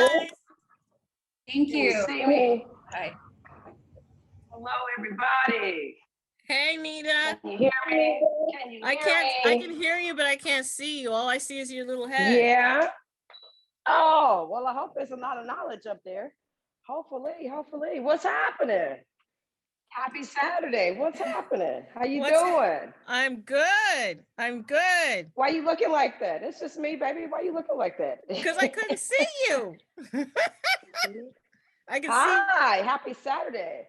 guys. Thank Can you. you see me? Hi. Hello, everybody. Hey, Nita. Can you hear me? Can you I hear me? can hear you, but I can't see you. All I see is your little head. Yeah. Oh, well, I hope there's a lot of knowledge up there. Hopefully. What's happening? Happy Saturday. What's happening? How you doing? I'm good. Why you looking like that? It's just me, baby. Why you looking like that? Because I couldn't see you. I can see. Hi, happy Saturday.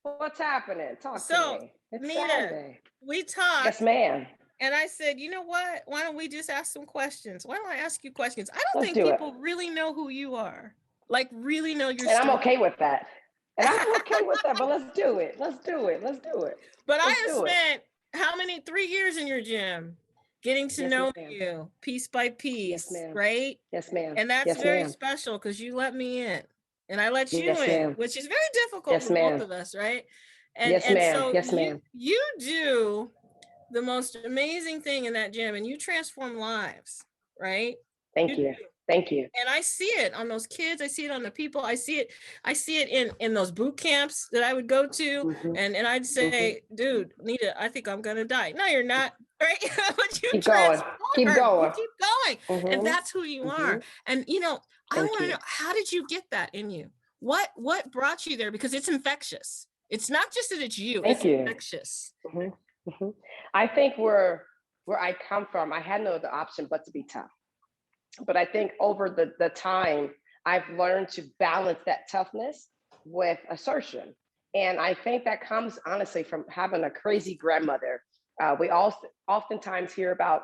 What's happening? Talk to me. It's Nita, Saturday. we talked. Yes, ma'am. And I said, you know what? Why don't we just ask some questions? Why don't I ask you questions? I don't Let's think do people really know who you are. Like really know your And story. I'm okay with that. But let's do it. But I have spent how many 3 years in your gym getting to know you piece by piece, right? Yes, ma'am. And that's very special because you let me in and I let you in, which is very difficult for both of us, right? And so you do the most amazing thing in that gym and you transform lives, right? Thank you. And I see it on those kids. I see it on the people. I see it in those boot camps that I would go to. And I'd say, dude, Nita, I think I'm going to die. No, you're not. Right. But you keep going. And that's who you are. And, you know, I want to know, how did you get that in you? What brought you there? Because it's infectious. It's not just that it's you. It's infectious. I think where I come from, I had no other option but to be tough. But I think over the time, I've learned to balance that toughness with assertion. And I think that comes honestly from having a crazy grandmother. We all oftentimes hear about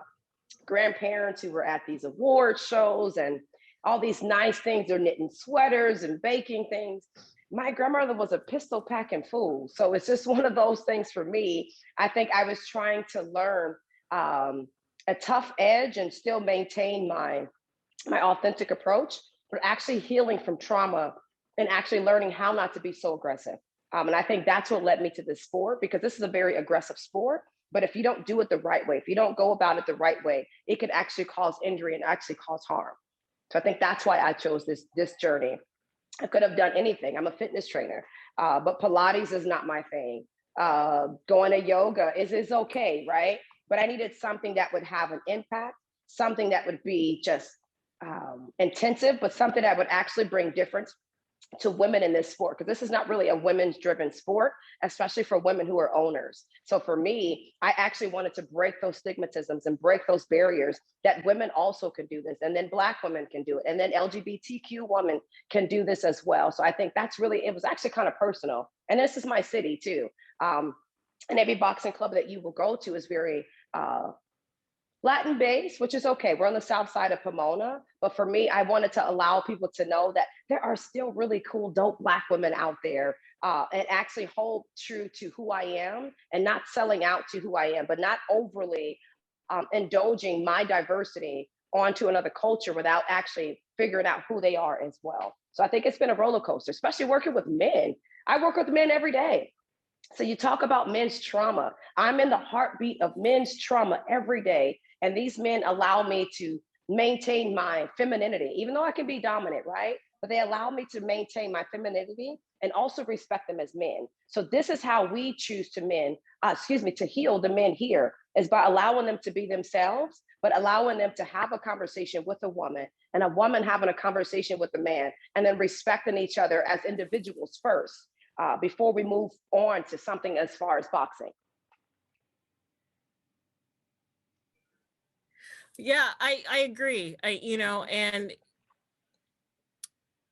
grandparents who were at these award shows and all these nice things. They're knitting sweaters and baking things. My grandmother was a pistol packing fool. So it's just one of those things for me. I think I was trying to learn a tough edge and still maintain my authentic approach, but actually healing from trauma and actually learning how not to be so aggressive. And I think that's what led me to this sport, because this is a very aggressive sport. But if you don't do it the right way, if you don't go about it the right way, it could actually cause injury and actually cause harm. So I think that's why I chose this journey. I could have done anything. I'm a fitness trainer, but Pilates is not my thing. Going to yoga is okay, right? But I needed something that would have an impact, something that would be just intensive, but something that would actually bring difference to women in this sport, because this is not really a women's driven sport, especially for women who are owners. So for me, I actually wanted to break those stigmatisms and break those barriers that women also can do this. And then Black women can do it. And then LGBTQ women can do this as well. So I think that's really, it was actually kind of personal. And this is my city too. And every boxing club that you will go to is very Latin based, which is okay. We're on the south side of Pomona. But for me, I wanted to allow people to know that there are still really cool, dope Black women out there and actually hold true to who I am and not selling out to who I am, but not overly indulging my diversity onto another culture without actually figuring out who they are as well. So I think it's been a roller coaster, especially working with men. I work with men every day. So you talk about men's trauma. I'm in the heartbeat of men's trauma every day. And these men allow me to maintain my femininity, even though I can be dominant, right? But they allow me to maintain my femininity and also respect them as men. So this is how we choose to heal the men here, is by allowing them to be themselves, but allowing them to have a conversation with a woman and a woman having a conversation with a man, and then respecting each other as individuals first. Before we move on to something as far as boxing. Yeah, I agree. And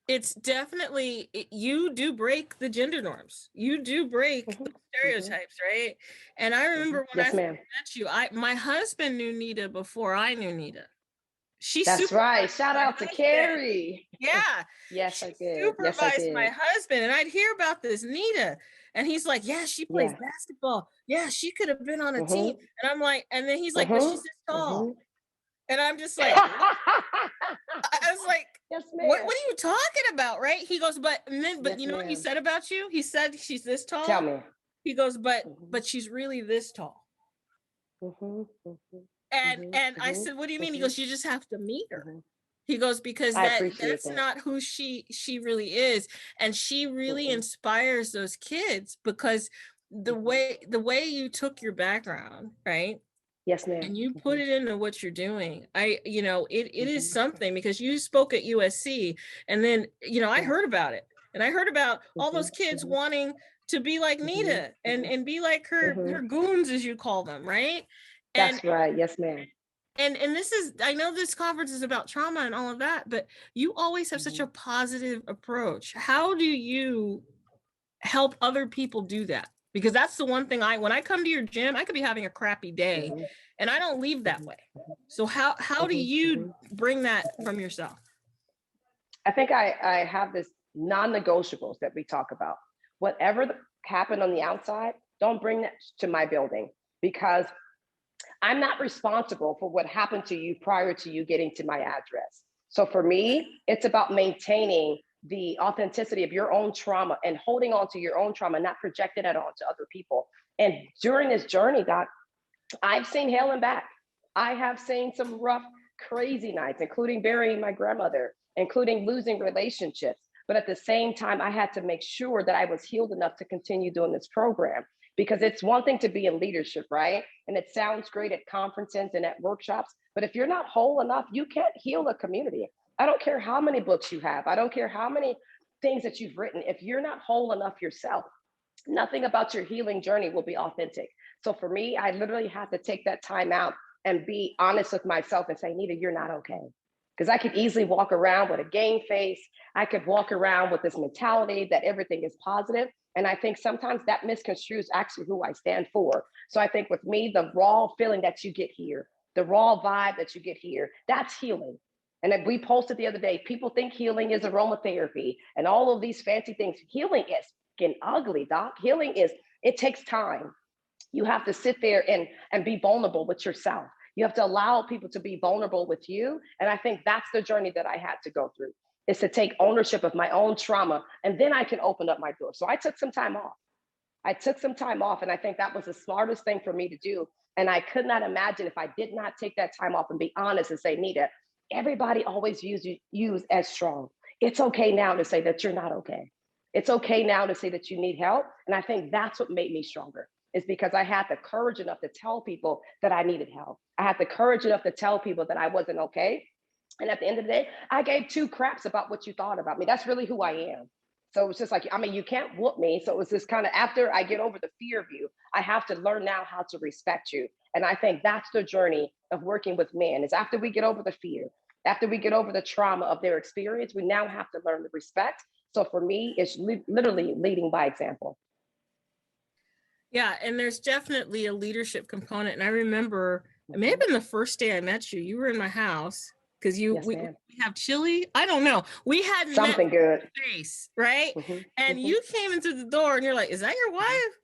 it's definitely, you do break the gender norms. You do break the stereotypes, right? And I remember when I met you, my husband knew Nita before I knew Nita. That's right. Shout out to Carrie. Yeah. Yes, I did. Supervised my husband, and I'd hear about this Nita, and he's like, "Yeah, she plays basketball. Yeah, she could have been on a team." And I'm like, and then he's like, "But she's this tall," and I'm just like, I was like, yes, what are you talking about, right? He goes, but you know what he said about you? He said she's this tall. Tell me. He goes, but she's really this tall. And I said, what do you mean? He goes, you just have to meet her. He goes, because that's not who she really is. And she really inspires those kids, because the way you took your background, right? Yes, ma'am. And you put it into what you're doing. It is something, because you spoke at U.S.A, and then, I heard about it, and I heard about all those kids wanting to be like Nita and be like her goons, as you call them, right? That's right. Yes, ma'am. And this is, I know this conference is about trauma and all of that, but you always have such a positive approach. How do you help other people do that? Because that's the one thing when I come to your gym, I could be having a crappy day and I don't leave that way. So how do you bring that from yourself? I think I have this non-negotiables that we talk about. Whatever happened on the outside, don't bring that to my building, because I'm not responsible for what happened to you prior to you getting to my address. So for me, it's about maintaining the authenticity of your own trauma and holding on to your own trauma, not projecting it onto other people. And during this journey, Doc, I've seen hell and back. I have seen some rough, crazy nights, including burying my grandmother, including losing relationships. But at the same time, I had to make sure that I was healed enough to continue doing this program. Because it's one thing to be in leadership, right? And it sounds great at conferences and at workshops, but if you're not whole enough, you can't heal a community. I don't care how many books you have. I don't care how many things that you've written. If you're not whole enough yourself, nothing about your healing journey will be authentic. So for me, I literally had to take that time out and be honest with myself and say, Nita, you're not okay. Because I could easily walk around with a game face. I could walk around with this mentality that everything is positive. And I think sometimes that misconstrues actually who I stand for. So I think with me, the raw feeling that you get here, the raw vibe that you get here, that's healing. And we posted the other day, people think healing is aromatherapy and all of these fancy things. Healing is getting ugly, Doc. Healing is, it takes time. You have to sit there and be vulnerable with yourself. You have to allow people to be vulnerable with you. And I think that's the journey that I had to go through, is to take ownership of my own trauma, and then I can open up my door. So I took some time off. And I think that was the smartest thing for me to do. And I could not imagine if I did not take that time off and be honest and say, Nita, everybody always views you as strong. It's okay now to say that you're not okay. It's okay now to say that you need help. And I think that's what made me stronger, is because I had the courage enough to tell people that I needed help. I had the courage enough to tell people that I wasn't okay. And at the end of the day, I gave two craps about what you thought about me. That's really who I am. So it was just like, I mean, you can't whoop me. So it was just kind of, after I get over the fear of you, I have to learn now how to respect you. And I think that's the journey of working with men, is after we get over the fear, after we get over the trauma of their experience, we now have to learn to respect. So for me, it's literally leading by example. Yeah, and there's definitely a leadership component. And I remember, it may have been the first day I met you. You were in my house because we have chili. I don't know. We had something good face, right? And you came in through the door and you're like, "Is that your wife?"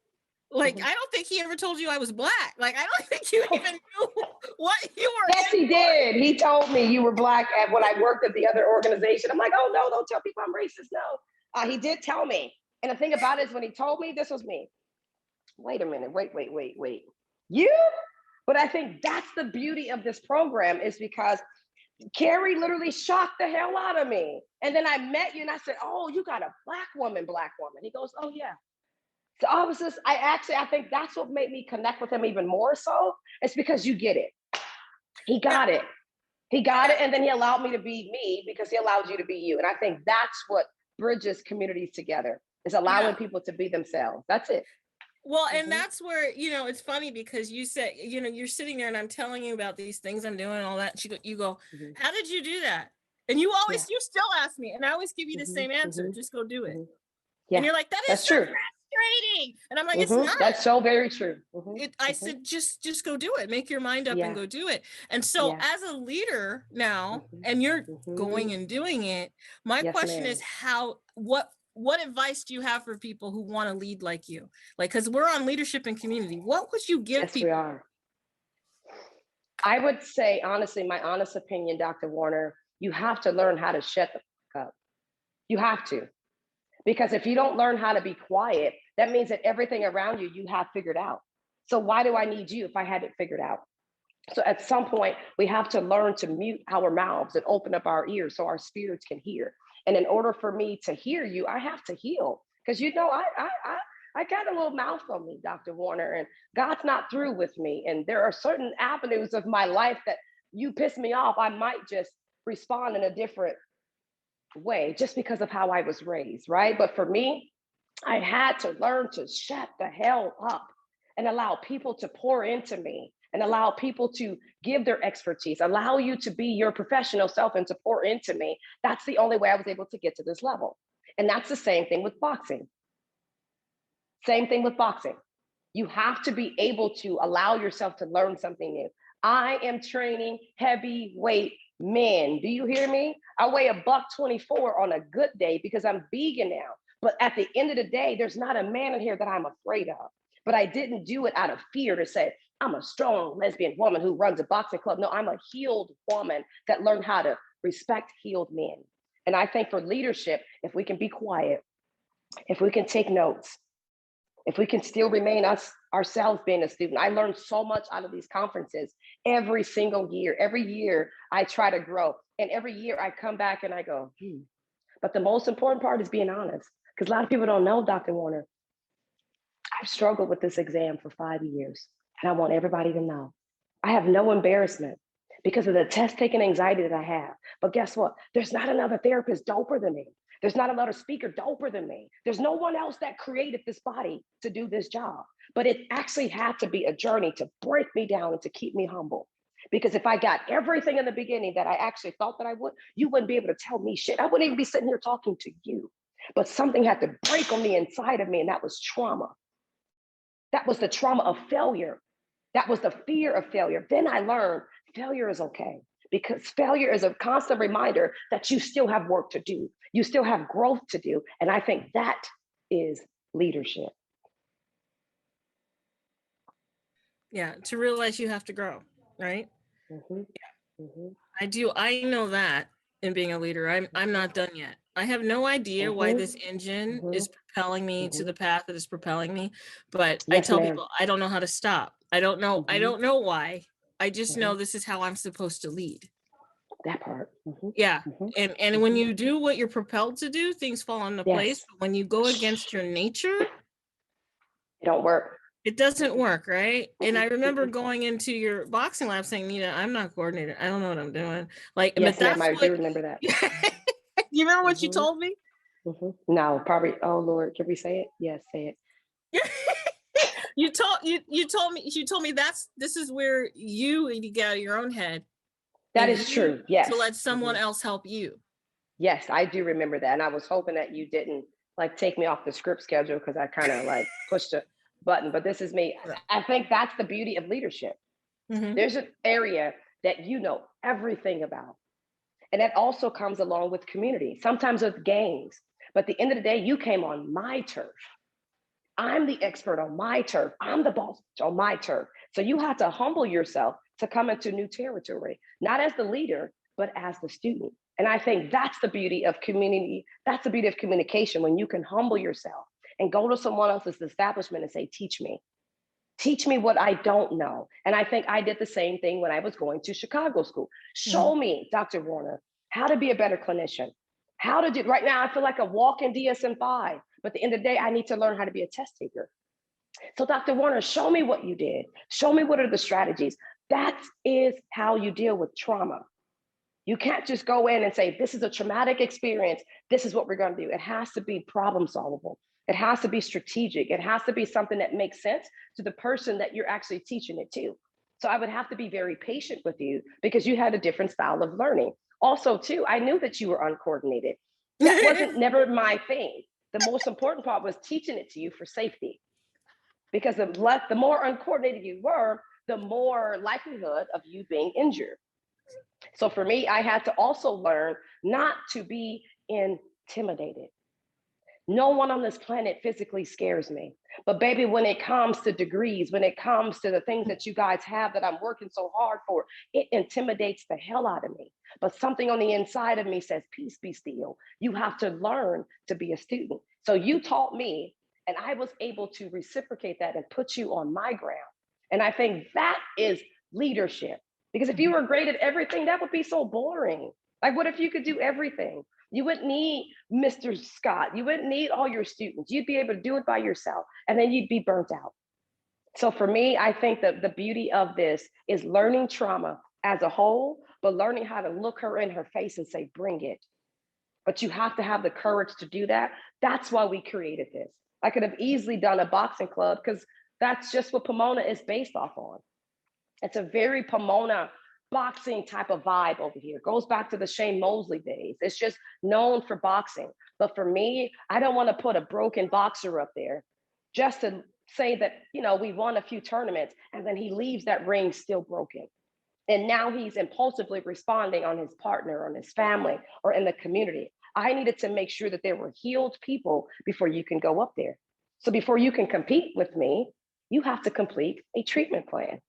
Like, I don't think he ever told you I was Black. Like, I don't think you even knew what you were. Yes, he did. He told me you were Black when I worked at the other organization. I'm like, oh no, don't tell people I'm racist. No, he did tell me. And the thing about it is, when he told me this was me, wait a minute, wait. You? But I think that's the beauty of this program, is because Carrie literally shocked the hell out of me. And then I met you and I said, oh, you got a Black woman. He goes, oh yeah. So I think that's what made me connect with him even more so. It's because you get it. He got it. And then he allowed me to be me because he allowed you to be you. And I think that's what bridges communities together, is allowing people to be themselves. That's it. Well, and that's where, it's funny because you said, you're sitting there and I'm telling you about these things I'm doing and all that. You go, how did you do that? And you still ask me, and I always give you the same answer. Just go do it. Yeah. And you're like, that's true. Frustrating. And I'm like, it's not. That's so very true. I said, just go do it. Make your mind up and go do it. And so as a leader now, and you're going and doing it, my question is what advice do you have for people who want to lead like you? Like, because we're on leadership and community. What would you give people? We are. I would say, honestly, my honest opinion, Dr. Warner, you have to learn how to shut the fuck up. You have to. Because if you don't learn how to be quiet, that means that everything around you have figured out. So why do I need you if I had it figured out? So at some point, we have to learn to mute our mouths and open up our ears so our spirits can hear. And in order for me to hear you, I have to heal. Because I got a little mouth on me, Dr. Warner, and God's not through with me. And there are certain avenues of my life that you piss me off, I might just respond in a different way just because of how I was raised, right? But for me, I had to learn to shut the hell up and allow people to pour into me and allow people to give their expertise, allow you to be your professional self and to pour into me. That's the only way I was able to get to this level. And that's the same thing with boxing. Same thing with boxing. You have to be able to allow yourself to learn something new. I am training heavyweight men. Do you hear me? I weigh $124 on a good day because I'm vegan now. But at the end of the day, there's not a man in here that I'm afraid of. But I didn't do it out of fear to say, I'm a strong lesbian woman who runs a boxing club. No, I'm a healed woman that learned how to respect healed men. And I think for leadership, if we can be quiet, if we can take notes, if we can still remain ourselves being a student. I learned so much out of these conferences every single year. Every year I try to grow. And every year I come back and I go, But the most important part is being honest. Because a lot of people don't know, Dr. Warner, I've struggled with this exam for 5 years. And I want everybody to know. I have no embarrassment because of the test taking anxiety that I have. But guess what? There's not another therapist doper than me. There's not another speaker doper than me. There's no one else that created this body to do this job. But it actually had to be a journey to break me down and to keep me humble. Because if I got everything in the beginning that I actually thought that I would, you wouldn't be able to tell me shit. I wouldn't even be sitting here talking to you. But something had to break on the inside of me, and that was trauma. That was the trauma of failure. That was the fear of failure. Then I learned failure is okay, because failure is a constant reminder that you still have work to do. You still have growth to do. And I think that is leadership. Yeah, to realize you have to grow, right? Mm-hmm. Mm-hmm. I do. I know that in being a leader, I'm not done yet. I have no idea why this engine is propelling me to the path that is propelling me, but I tell people I don't know how to stop. I don't know. I don't know why. I just know this is how I'm supposed to lead. That part. Yeah. And when you do what you're propelled to do, things fall into place. But when you go against your nature, it don't work. It doesn't work, right? And I remember going into your boxing lab saying, Nita, I'm not coordinated. I don't know what I'm doing. Like, yes, ma'am, I do remember that. You remember what you told me? No, probably. Oh Lord, can we say it? Yes, say it. You told me this is where you get out of your own head. That is true. Yes. To let someone else help you. Yes, I do remember that. And I was hoping that you didn't like take me off the script schedule because I kind of like pushed a button, but this is me. I think that's the beauty of leadership. There's an area that you know everything about. And that also comes along with community, sometimes with games. But at the end of the day, you came on my turf. I'm the expert on my turf. I'm the boss on my turf. So you have to humble yourself to come into new territory, not as the leader, but as the student. And I think that's the beauty of community. That's the beauty of communication, when you can humble yourself and go to someone else's establishment and say, teach me. Teach me what I don't know. And I think I did the same thing when I was going to Chicago school. Show me, Dr. Warner, how to be a better clinician. How to do, right now, I feel like a walking DSM-5, but at the end of the day, I need to learn how to be a test taker. So Dr. Warner, show me what you did. Show me what are the strategies. That is how you deal with trauma. You can't just go in and say, this is a traumatic experience. This is what we're going to do. It has to be problem solvable. It has to be strategic. It has to be something that makes sense to the person that you're actually teaching it to. So I would have to be very patient with you because you had a different style of learning. Also, too, I knew that you were uncoordinated. That wasn't never my thing. The most important part was teaching it to you for safety. Because the more uncoordinated you were, the more likelihood of you being injured. So for me, I had to also learn not to be intimidated. No one on this planet physically scares me. But baby, when it comes to degrees, when it comes to the things that you guys have that I'm working so hard for, it intimidates the hell out of me. But something on the inside of me says, peace be still. You have to learn to be a student. So you taught me, and I was able to reciprocate that and put you on my ground. And I think that is leadership. Because if you were great at everything, that would be so boring. Like, what if you could do everything? You wouldn't need Mr. Scott. You wouldn't need all your students. You'd be able to do it by yourself, and then you'd be burnt out. So for me, I think that the beauty of this is learning trauma as a whole, but learning how to look her in her face and say, bring it. But you have to have the courage to do that. That's why we created this. I could have easily done a boxing club because that's just what Pomona is based off on. It's a very Pomona boxing type of vibe over here. It goes back to the Shane Mosley days. It's just known for boxing. But for me, I don't want to put a broken boxer up there just to say that, you know, we won a few tournaments and then he leaves that ring still broken. And now he's impulsively responding on his partner, on his family, or in the community. I needed to make sure that there were healed people before you can go up there. So before you can compete with me, you have to complete a treatment plan.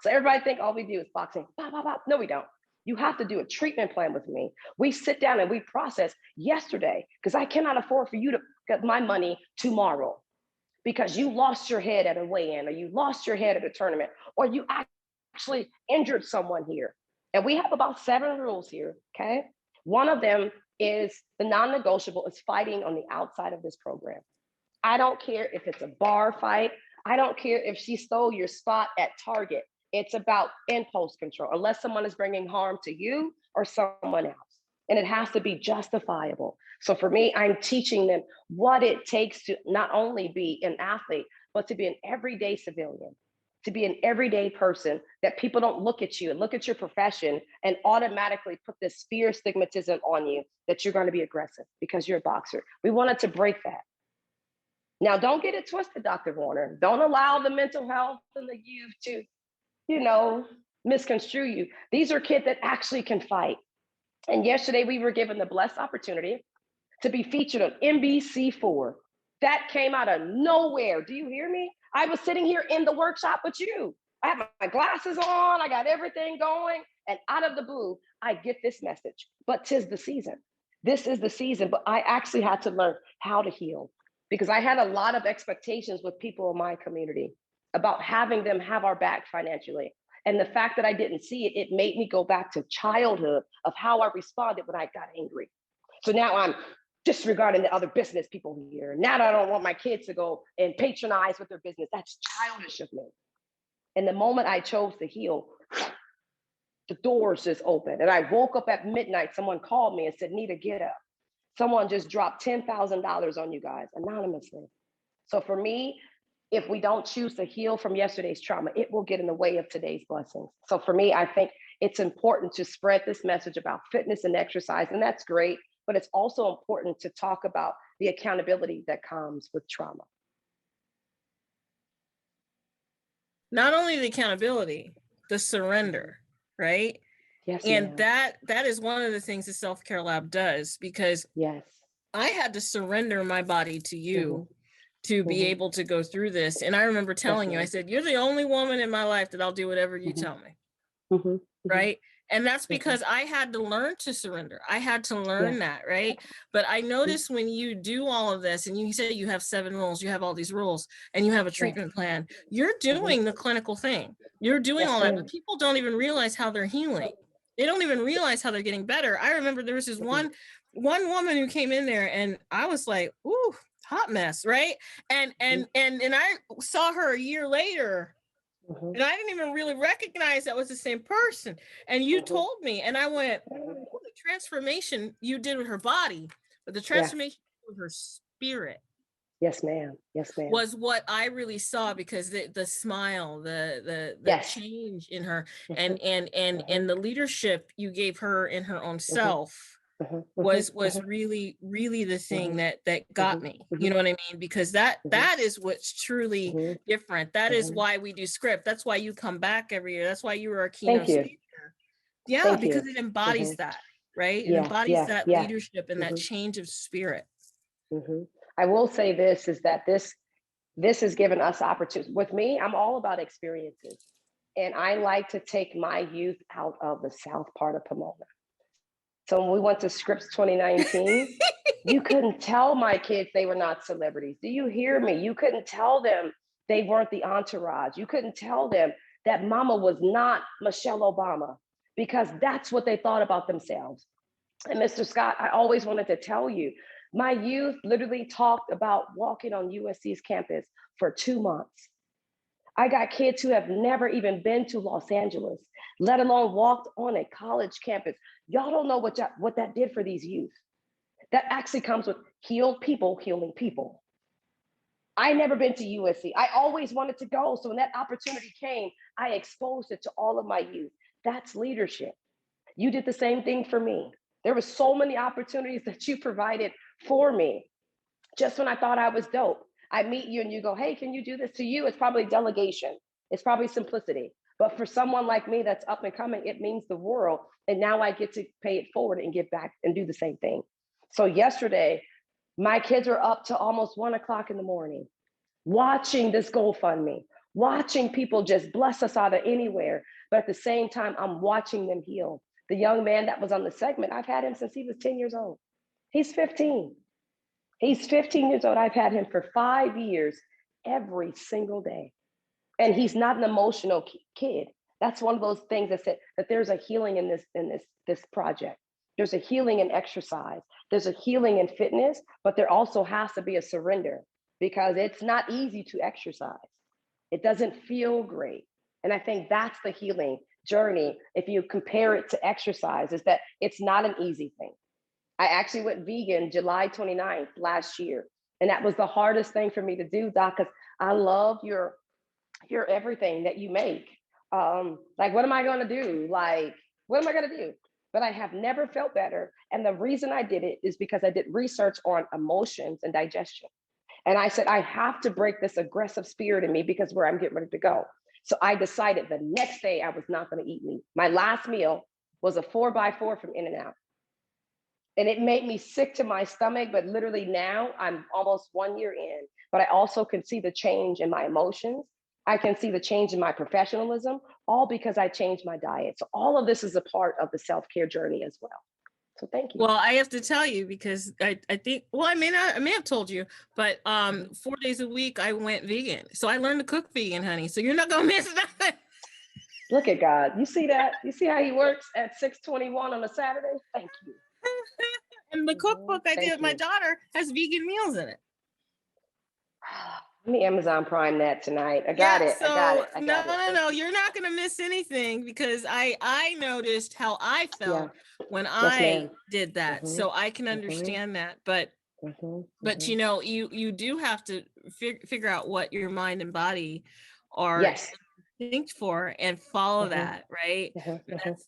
So everybody think all we do is boxing. Bah, bah, bah. No, we don't. You have to do a treatment plan with me. We sit down and we process yesterday, because I cannot afford for you to get my money tomorrow because you lost your head at a weigh-in, or you lost your head at a tournament, or you actually injured someone here. And we have about 7 rules here, okay? One of them is the non-negotiable is fighting on the outside of this program. I don't care if it's a bar fight. I don't care if she stole your spot at Target. It's about impulse control, unless someone is bringing harm to you or someone else. And it has to be justifiable. So for me, I'm teaching them what it takes to not only be an athlete, but to be an everyday civilian, to be an everyday person, that people don't look at you and look at your profession and automatically put this fear stigmatism on you that you're going to be aggressive because you're a boxer. We wanted to break that. Now, don't get it twisted, Dr. Warner. Don't allow the mental health and the youth to, you know, misconstrue you. These are kids that actually can fight. And yesterday we were given the blessed opportunity to be featured on NBC4. That came out of nowhere. Do you hear me? I was sitting here in the workshop with you. I have my glasses on, I got everything going, and out of the blue, I get this message. But 'tis the season. This is the season, but I actually had to learn how to heal, because I had a lot of expectations with people in my community about having them have our back financially. And the fact that I didn't see it, it made me go back to childhood of how I responded when I got angry. So now I'm disregarding the other business people here. Now I don't want my kids to go and patronize with their business. That's childish of me. And the moment I chose to heal, the doors just opened. And I woke up at midnight, someone called me and said, Nita, get up. Someone just dropped $10,000 on you guys anonymously. So for me, if we don't choose to heal from yesterday's trauma, it will get in the way of today's blessings. So for me, I think it's important to spread this message about fitness and exercise, and that's great, but it's also important to talk about the accountability that comes with trauma. Not only the accountability, the surrender, right? Yes, and that is one of the things the Self-Care Lab does, because yes, I had to surrender my body to you to be able to go through this. And I remember telling you, I said, you're the only woman in my life that I'll do whatever you tell me. Right. And that's because I had to learn to surrender. I had to learn that. Right. But I noticed when you do all of this, and you say you have 7 rules, you have all these rules, and you have a treatment plan, you're doing the clinical thing. You're doing all that, but people don't even realize how they're healing. They don't even realize how they're getting better. I remember there was this one woman who came in there, and I was like, ooh, hot mess, right? And I saw her a year later, and I didn't even really recognize that was the same person. And you told me, and I went, oh, the transformation you did with her body, but the transformation with her spirit. Yes, ma'am. Yes, ma'am. Was what I really saw, because the smile, the change in her, and the leadership you gave her in her own self was really the thing that got me. You know what I mean? Because that is what's truly different. That is why we do script. That's why you come back every year. That's why you were a keynote speaker. Yeah, because it embodies that, right? It embodies that leadership and that change of spirit. I will say this is that this has given us opportunities. With me, I'm all about experiences. And I like to take my youth out of the south part of Pomona. So when we went to Scripps 2019, you couldn't tell my kids they were not celebrities. Do you hear me? You couldn't tell them they weren't the entourage. You couldn't tell them that mama was not Michelle Obama, because that's what they thought about themselves. And Mr. Scott, I always wanted to tell you, my youth literally talked about walking on U.S.C's campus for 2 months. I got kids who have never even been to Los Angeles, let alone walked on a college campus. Y'all don't know what that did for these youth. That actually comes with healed people healing people. I never been to U.S.C. I always wanted to go. So when that opportunity came, I exposed it to all of my youth. That's leadership. You did the same thing for me. There were so many opportunities that you provided for me. Just when I thought I was dope, I meet you and you go, hey, can you do this? To you, it's probably delegation. It's probably simplicity. But for someone like me that's up and coming, it means the world. And now I get to pay it forward and give back and do the same thing. So yesterday, my kids were up to almost 1 o'clock in the morning, watching this GoFundMe, watching people just bless us out of anywhere. But at the same time, I'm watching them heal. The young man that was on the segment, I've had him since he was 10 years old. He's 15. He's 15 years old. I've had him for 5 years, every single day. And he's not an emotional kid. That's one of those things that said that there's a healing in this project. There's a healing in exercise. There's a healing in fitness, but there also has to be a surrender, because it's not easy to exercise. It doesn't feel great. And I think that's the healing journey. If you compare it to exercise, is that it's not an easy thing. I actually went vegan July 29th last year. And that was the hardest thing for me to do, Doc, because I love your everything that you make. Like, what am I going to do? Like, what am I going to do? But I have never felt better. And the reason I did it is because I did research on emotions and digestion. And I said, I have to break this aggressive spirit in me, because where I'm getting ready to go. So I decided the next day I was not going to eat meat. My last meal was a 4x4 from In-N-Out. And it made me sick to my stomach, but literally now I'm almost 1 year in, but I also can see the change in my emotions. I can see the change in my professionalism, all because I changed my diet. So all of this is a part of the self-care journey as well. So thank you. Well, I have to tell you, because I think, well, I may have told you, but 4 days a week I went vegan. So I learned to cook vegan, honey. So you're not going to miss nothing. Look at God. You see that? You see how he works at 6:21 on a Saturday? Thank you. And the cookbook I did with my daughter has vegan meals in it. Let me Amazon Prime that tonight. I got it. No, you're not going to miss anything, because I noticed how I felt when I did that. So I can understand that. But you know, you do have to figure out what your mind and body are distinct for and follow that, right?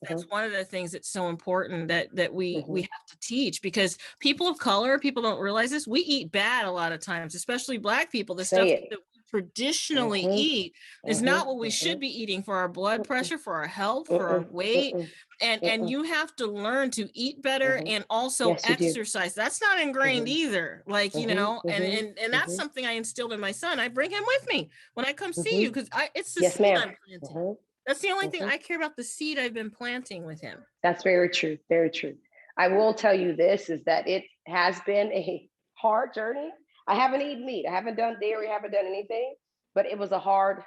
That's one of the things that's so important that we have to teach, because people of color, people don't realize this, we eat bad a lot of times, especially Black people. The stuff that we traditionally eat is not what we should be eating for our blood pressure, for our health, for our weight. And you have to learn to eat better and also exercise. That's not ingrained either. Like, you know, and that's something I instilled in my son. I bring him with me when I come see you, because it's the seed I'm planting. That's the only thing I care about, the seed I've been planting with him. That's very true. Very true. I will tell you this, is that it has been a hard journey. I haven't eaten meat. I haven't done dairy. I haven't done anything, but it was a hard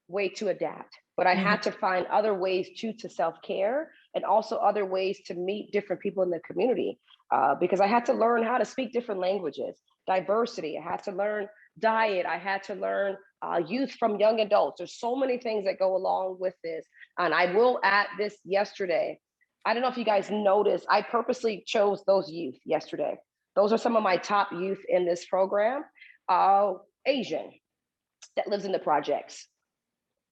way to adapt. But I had to find other ways to self-care, and also other ways to meet different people in the community, because I had to learn how to speak different languages, diversity. I had to learn diet. I had to learn youth from young adults. There's so many things that go along with this. And I will add this yesterday. I don't know if you guys noticed, I purposely chose those youth yesterday. Those are some of my top youth in this program. Asian that lives in the projects,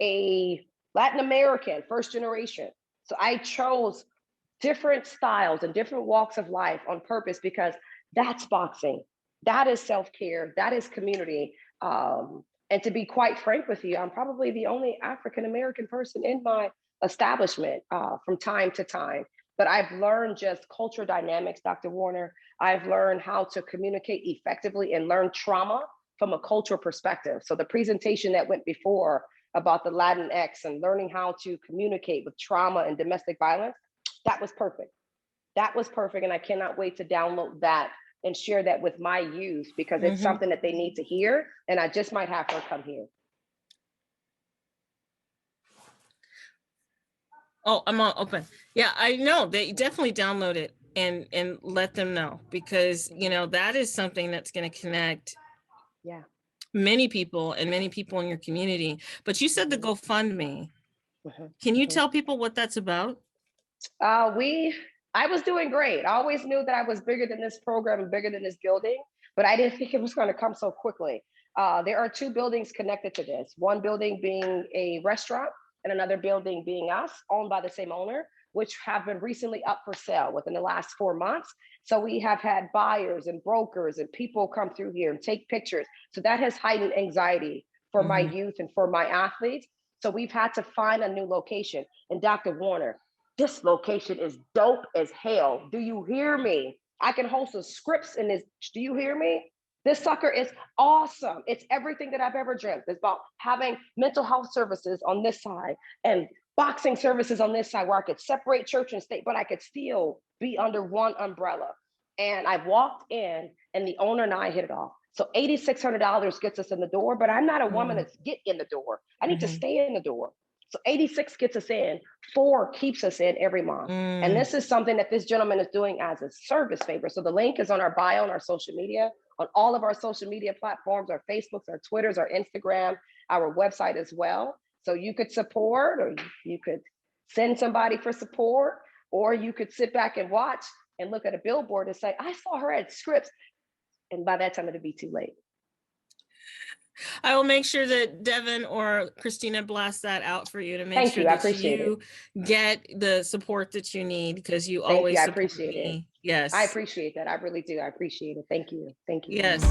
a Latin American, first generation. So I chose different styles and different walks of life on purpose, because that's boxing. That is self-care. That is community. And to be quite frank with you, I'm probably the only African-American person in my establishment from time to time. But I've learned just cultural dynamics, Dr. Warner. I've learned how to communicate effectively and learn trauma from a cultural perspective. So the presentation that went before about the Latinx and learning how to communicate with trauma and domestic violence, that was perfect. That was perfect. And I cannot wait to download that and share that with my youth, because it's something that they need to hear. And I just might have her come here. Oh, I'm on open. Yeah, I know. They definitely download it and let them know, because, you know, that is something that's going to connect many people and many people in your community. But you said the GoFundMe. Can you tell people what that's about? I was doing great. I always knew that I was bigger than this program and bigger than this building, but I didn't think it was going to come so quickly. There are 2 buildings connected to this. One building being a restaurant and another building being us, owned by the same owner, which have been recently up for sale within the last 4 months. So we have had buyers and brokers and people come through here and take pictures. So that has heightened anxiety for my youth and for my athletes. So we've had to find a new location. And Dr. Warner, this location is dope as hell. Do you hear me? I can host some scripts in this. Do you hear me? This sucker is awesome. It's everything that I've ever dreamt. It's about having mental health services on this side and boxing services on this side, where I could separate church and state, but I could still be under one umbrella. And I walked in and the owner and I hit it off. So $8,600 gets us in the door, but I'm not a woman that's get in the door. I need to stay in the door. So 86 gets us in, 4 keeps us in every month. And this is something that this gentleman is doing as a service favor. So the link is on our bio on our social media, on all of our social media platforms, our Facebooks, our Twitters, our Instagram, our website as well. So you could support, or you could send somebody for support, or you could sit back and watch and look at a billboard and say, I saw her at Scripps. And by that time, it'll be too late. I will make sure that Devin or Christina blast that out for you to make sure that you get the support that you need, because you always I appreciate it. Yes. I appreciate that. I really do. I appreciate it. Thank you. Thank you. Yes.